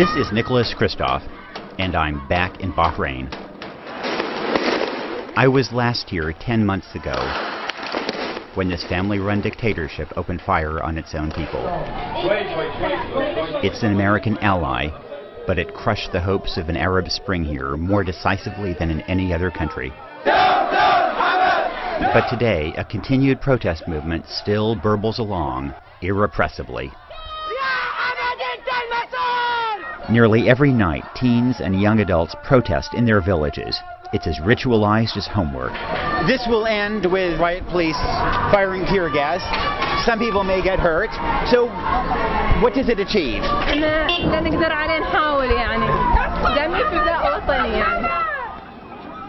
This is Kristof, and I'm back in Bahrain. I was last here 10 months ago when this family-run dictatorship opened fire on its own people. It's an American ally, but it crushed the hopes of an Arab Spring here more decisively than in any other country. But today, a continued protest movement still burbles along irrepressibly. Nearly every night, teens and young adults protest in their villages. It's as ritualized as homework. This will end with riot police firing tear gas. Some people may get hurt. So, what does it achieve?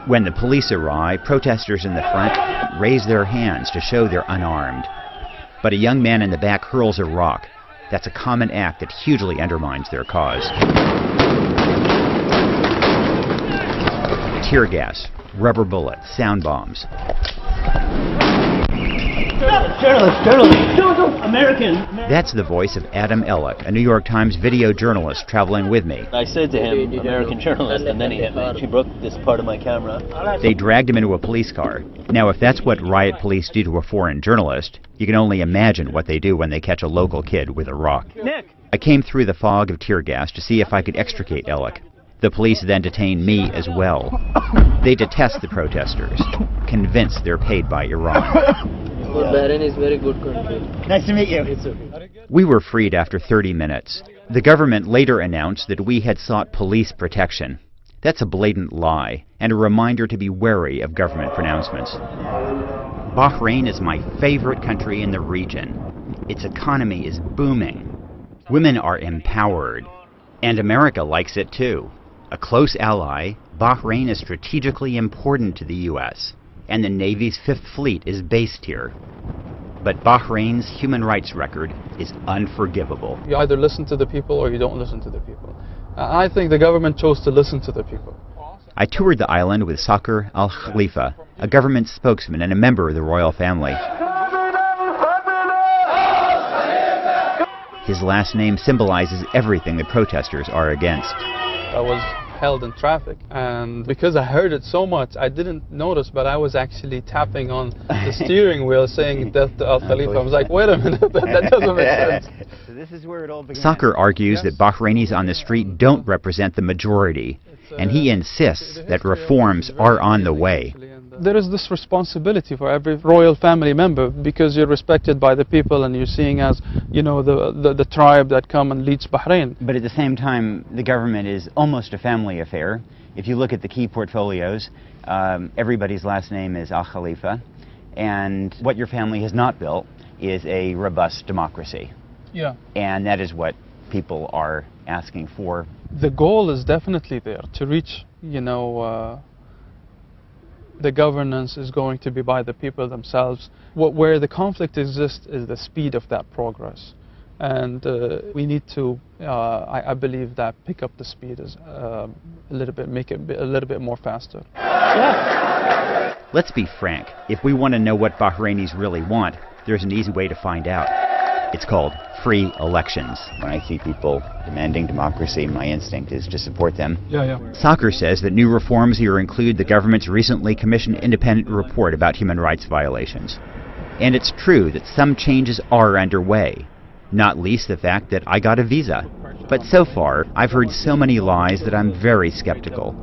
When the police arrive, protesters in the front raise their hands to show they're unarmed. But a young man in the back hurls a rock. That's a common act that hugely undermines their cause. Tear gas, rubber bullets, sound bombs. Journalist, American. That's the voice of Adam Ellick, a New York Times video journalist traveling with me. I said to him, American journalist, and then he hit me. She broke this part of my camera. They dragged him into a police car. Now, if that's what riot police do to a foreign journalist, you can only imagine what they do when they catch a local kid with a rock. Nick. I came through the fog of tear gas to see if I could extricate Ellick. The police then detained me as well. They detest the protesters, convinced they're paid by Iran. Bahrain is a very good country. Nice to meet you. We were freed after 30 minutes. The government later announced that we had sought police protection. That's a blatant lie, and a reminder to be wary of government pronouncements. Bahrain is my favorite country in the region. Its economy is booming. Women are empowered. And America likes it too. A close ally, Bahrain is strategically important to the U.S., and the Navy's Fifth Fleet is based here. But Bahrain's human rights record is unforgivable. You either listen to the people or you don't listen to the people. I think the government chose to listen to the people. I toured the island with Sakr al-Khalifa, a government spokesman and a member of the royal family. His last name symbolizes everything the protesters are against. I was held in traffic, and because I heard it so much, I didn't notice, but I was actually tapping on the steering wheel saying death to al-Khalifa. I was like, wait a minute, that doesn't make sense. So this is where it all began. Sakr argues that Bahrainis on the street don't represent the majority, and he insists that reforms are on the way. There is this responsibility for every royal family member, because you're respected by the people and you're seen as, you know, the tribe that come and leads Bahrain. But at the same time, the government is almost a family affair. If you look at the key portfolios, everybody's last name is al-Khalifa, and what your family has not built is a robust democracy. Yeah. And that is what people are asking for. The goal is definitely there, to reach, you know, the governance is going to be by the people themselves. Where the conflict exists is the speed of that progress. And we need to, I believe, that pick up the speed is a little bit, make it a little bit more faster. Yeah. Let's be frank. If we want to know what Bahrainis really want, there's an easy way to find out. It's called free elections. When I see people demanding democracy, my instinct is to support them. Yeah. Sakr says that new reforms here include the government's recently commissioned independent report about human rights violations. And it's true that some changes are underway, not least the fact that I got a visa. But so far, I've heard so many lies that I'm very skeptical.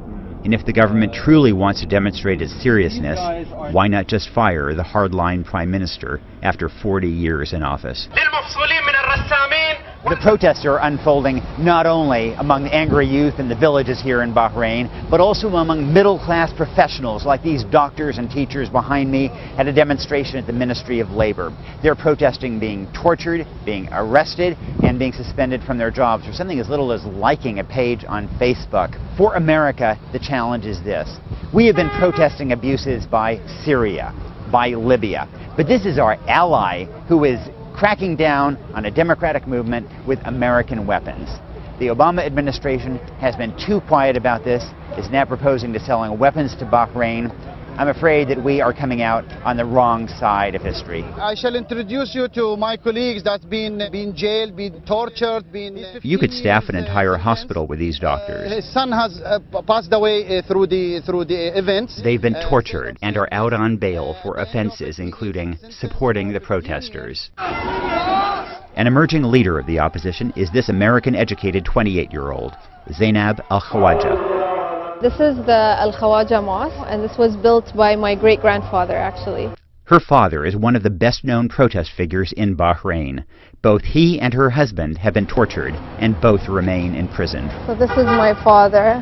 And if the government truly wants to demonstrate its seriousness, why not just fire the hardline prime minister after 40 years in office? The protests are unfolding not only among the angry youth in the villages here in Bahrain, but also among middle-class professionals like these doctors and teachers behind me at a demonstration at the Ministry of Labor. They're protesting being tortured, being arrested, and being suspended from their jobs for something as little as liking a page on Facebook. For America, the challenge is this. We have been protesting abuses by Syria, by Libya, but this is our ally who is cracking down on a democratic movement with American weapons. The Obama administration has been too quiet about this, is now proposing to selling weapons to Bahrain. I'm afraid that we are coming out on the wrong side of history. I shall introduce you to my colleagues that's been jailed, been tortured, been... You could staff an entire hospital with these doctors. His son has passed away through the events. They've been tortured and are out on bail for offenses including supporting the protesters. An emerging leader of the opposition is this American-educated 28-year-old, Zainab Al-Khawaja. This is the Al-Khawaja Mosque, and this was built by my great-grandfather, actually. Her father is one of the best-known protest figures in Bahrain. Both he and her husband have been tortured, and both remain in prison. So this is my father.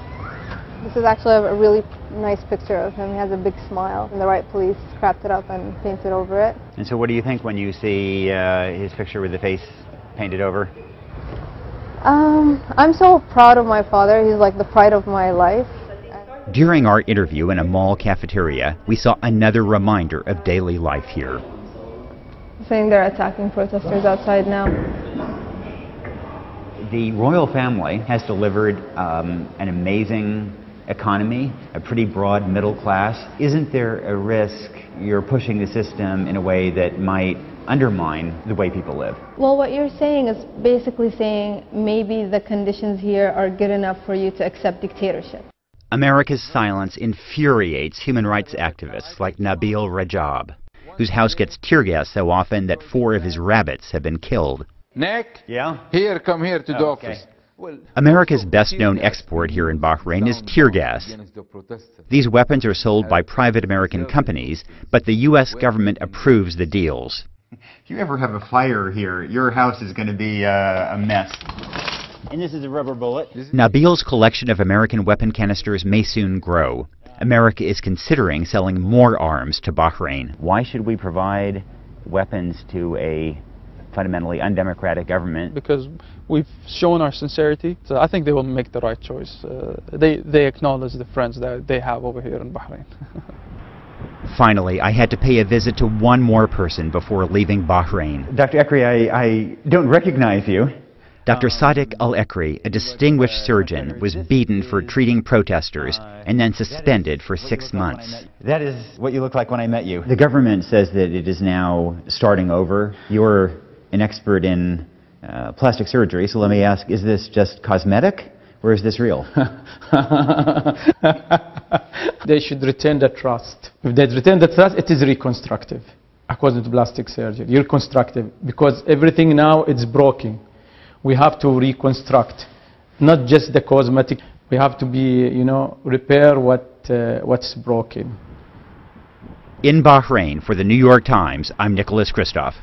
This is actually a really nice picture of him. He has a big smile, and the right police scrapped it up and painted over it. And so what do you think when you see his picture with the face painted over? I'm so proud of my father. He's like the pride of my life. During our interview in a mall cafeteria, we saw another reminder of daily life here. Saying they're attacking protesters outside now. The royal family has delivered an amazing economy, a pretty broad middle class. Isn't there a risk you're pushing the system in a way that might undermine the way people live? Well, what you're saying is basically saying maybe the conditions here are good enough for you to accept dictatorship. America's silence infuriates human rights activists like Nabil Rajab, whose house gets tear gas so often that 4 of his rabbits have been killed. Nick? Yeah? Here, come here to the office. America's best-known export here in Bahrain is tear gas. These weapons are sold by private American companies, but the U.S. government approves the deals. If you ever have a fire here, your house is going to be a mess. And this is a rubber bullet. Nabil's collection of American weapon canisters may soon grow. America is considering selling more arms to Bahrain. Why should we provide weapons to a fundamentally undemocratic government? Because we've shown our sincerity, so I think they will make the right choice. They acknowledge the friends that they have over here in Bahrain. Finally, I had to pay a visit to one more person before leaving Bahrain. Dr. Ekri, I don't recognize you. Dr. Sadiq Al-Ekri, a distinguished surgeon, was beaten for treating protesters and then suspended for 6 months. That is what you look like when I met you. The government says that it is now starting over. You're an expert in plastic surgery, so let me ask, is this just cosmetic or is this real? They should retain the trust. If they retain the trust, it is reconstructive. According to plastic surgery, reconstructive, because everything now is broken. We have to reconstruct, not just the cosmetic. We have to be, repair what's broken. In Bahrain, for the New York Times, I'm Kristof.